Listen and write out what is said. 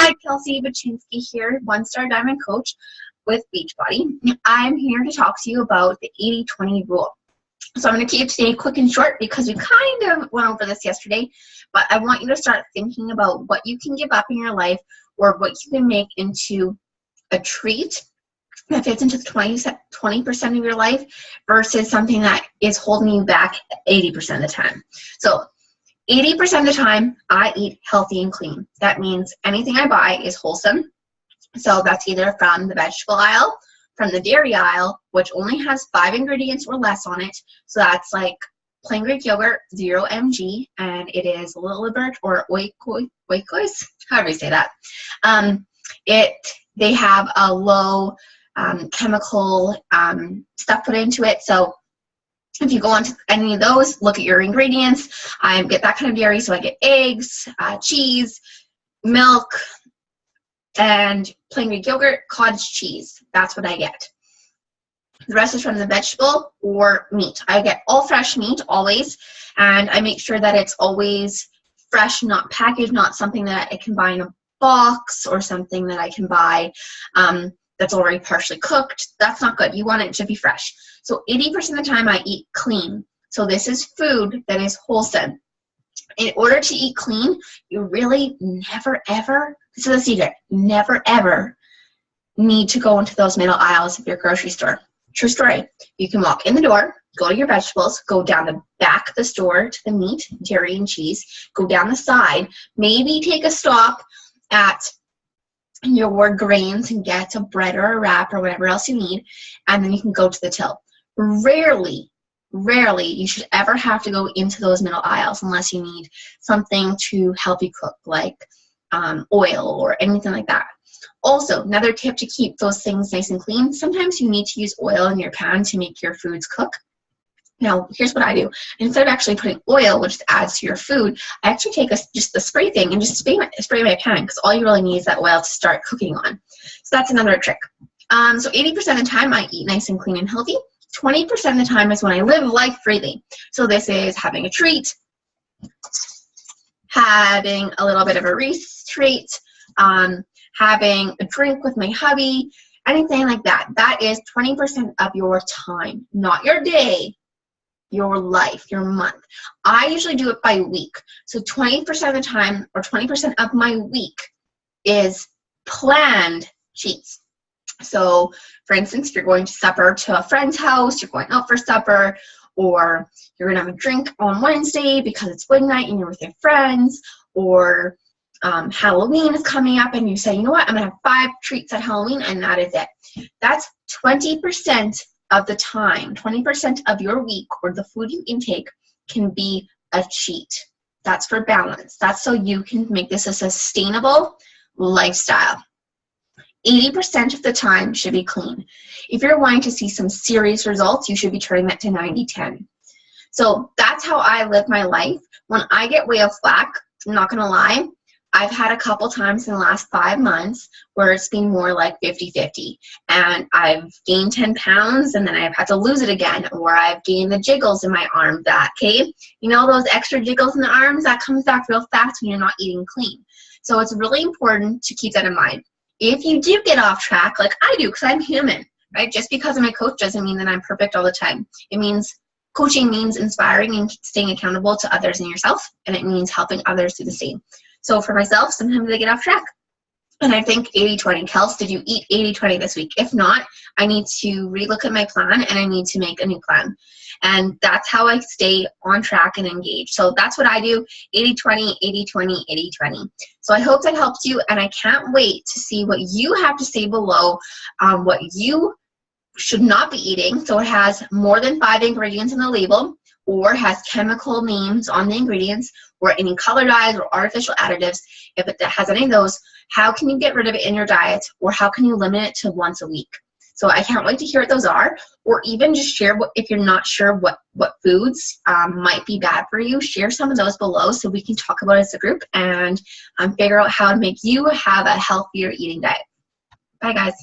Hi, Kelsey Baczynski here, one-star diamond coach with Beachbody. I'm here to talk to you about the 80-20 rule. So I'm going to keep today quick and short because we kind of went over this yesterday, but I want you to start thinking about what you can give up in your life or what you can make into a treat that fits into the 20% of your life versus something that is holding you back 80% of the time. So 80% of the time, I eat healthy and clean. That means anything I buy is wholesome. So that's either from the vegetable aisle, from the dairy aisle, which only has 5 ingredients or less on it. So that's like plain Greek yogurt, 0 mg, and it is Lilibert or oikos, however you say that. They have a low chemical stuff put into it. So if you go onto any of those, look at your ingredients. I get that kind of dairy, so I get eggs, cheese, milk, and plain Greek yogurt, cottage cheese. That's what I get. The rest is from the vegetable or meat. I get all fresh meat always, and I make sure that it's always fresh, not packaged, not something that I can buy in a box or something that I can buy that's already partially cooked. That's not good. You want it to be fresh. So 80% of the time I eat clean. So this is food that is wholesome. In order to eat clean, you really never ever, this is a secret, never ever need to go into those middle aisles of your grocery store. True story. You can walk in the door, go to your vegetables, go down the back of the store to the meat, dairy, and cheese, go down the side, maybe take a stop at your grains and get a bread or a wrap or whatever else you need, and then you can go to the till. Rarely you should ever have to go into those middle aisles unless you need something to help you cook, like oil or anything like that. Also, another tip to keep those things nice and clean, sometimes you need to use oil in your pan to make your foods cook. Now, here's what I do. Instead of actually putting oil, which adds to your food, I actually take just the spray thing and just spray my pan, because all you really need is that oil to start cooking on. So that's another trick. So 80% of the time I eat nice and clean and healthy. 20% of the time is when I live life freely. So this is having a treat, having a little bit of a Reese treat, having a drink with my hubby, anything like that. That is 20% of your time, not your day, your life, your month. I usually do it by week. So 20% of the time, or 20% of my week, is planned cheats. So, for instance, if you're going to supper to a friend's house, you're going out for supper, or you're going to have a drink on Wednesday because it's wing night and you're with your friends, or Halloween is coming up and you say, you know what, I'm going to have 5 treats at Halloween, and that is it. That's 20% of the time. 20% of your week or the food you intake can be a cheat. That's for balance. That's so you can make this a sustainable lifestyle. 80% of the time should be clean. If you're wanting to see some serious results, you should be turning that to 90-10. So that's how I live my life. When I get way off whack, I'm not going to lie, I've had a couple times in the last 5 months where it's been more like 50-50. And I've gained 10 pounds and then I've had to lose it again. Or I've gained the jiggles in my arm back, okay? You know those extra jiggles in the arms? That comes back real fast when you're not eating clean. So it's really important to keep that in mind. If you do get off track, like I do, because I'm human, right? Just because I'm a coach doesn't mean that I'm perfect all the time. It means coaching means inspiring and staying accountable to others and yourself, and it means helping others do the same. So for myself, sometimes I get off track. And I think 80-20. Kels, did you eat 80-20 this week? If not, I need to relook at my plan and I need to make a new plan. And that's how I stay on track and engaged. So that's what I do, 80-20, 80-20, 80-20. So I hope that helped you, and I can't wait to see what you have to say below, what you should not be eating. So it has more than 5 ingredients in the label, or has chemical names on the ingredients, or any color dyes or artificial additives. If it has any of those, how can you get rid of it in your diet, or how can you limit it to once a week? So I can't wait to hear what those are, or even just share if you're not sure what foods might be bad for you, share some of those below so we can talk about it as a group and figure out how to make you have a healthier eating diet. Bye, guys.